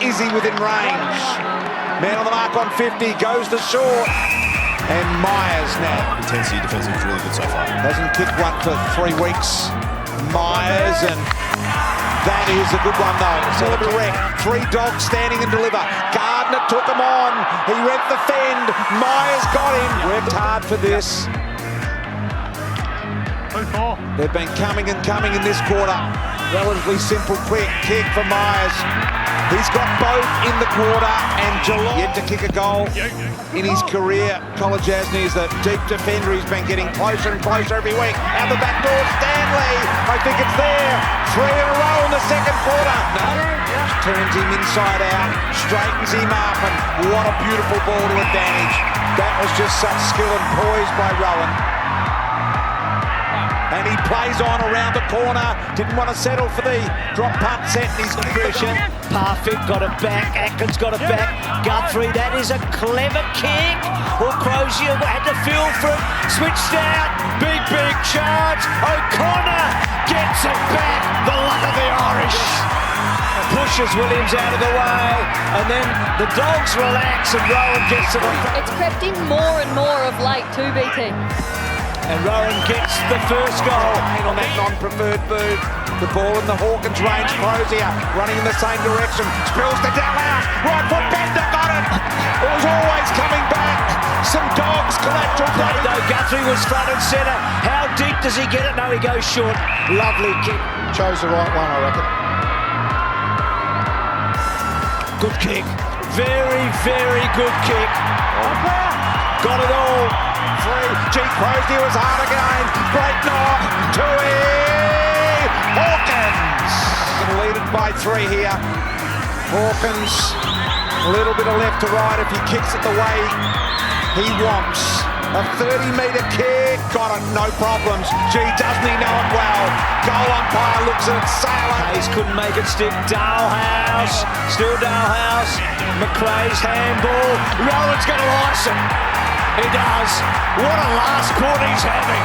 Is he within range? Man on the mark on 50, goes to short. And Myers now. Intensity defensively is really good so far. Hasn't kicked one for 3 weeks. Myers, and that is a good one though. It's a wreck. 3 dogs standing and deliver. Gardner took him on. He went the fend. Myers got him. Worked hard for this. They've been coming and coming in this quarter. Relatively simple, quick kick for Myers. He's got both in the quarter, and Geelong yet to kick a goal in his career. Kolodjasny is a deep defender. He's been getting closer and closer every week. Out the back door, Stanley. I think it's there. 3 in a row in the second quarter. No. Turns him inside out, straightens him up, and what a beautiful ball to advantage. That was just such skill and poise by Rowan. And he plays on around the corner. Didn't want to settle for the drop punt set in his pressure. Parfitt got it back. Atkins got it back. Guthrie, that is a clever kick. Or Crozier had to feel for it. Switched out. Big charge. O'Connor gets it back. The luck of the Irish. Pushes Williams out of the way. And then the Dogs relax and Rowan gets to the front. It's crept in more and more of late too, BT. And Rowan gets the first goal. On that non-preferred move. The ball in the Hawkins range. Crozier running in the same direction. Spills to Dalhouse. Right foot bender, got it. It was always coming back. Some Dogs collateral play. Though Guthrie was front and centre. How deep does he get it? No, he goes short. Lovely kick. Chose the right one, I reckon. Good kick. Very good kick. Got it all. 3. G. Crozier was hard again. Great knock. 2 Hawkins. Going to lead it by 3 here. Hawkins. A little bit of left to right if he kicks it the way he wants. A 30-metre kick. Got it, no problems. Gee, doesn't he know it well? Goal umpire looks at it. Sailor. Hayes couldn't make it stick. Dalhouse. Still Dalhouse. McRae's handball. Rowan's going to ice it. He does. What a last quarter he's having.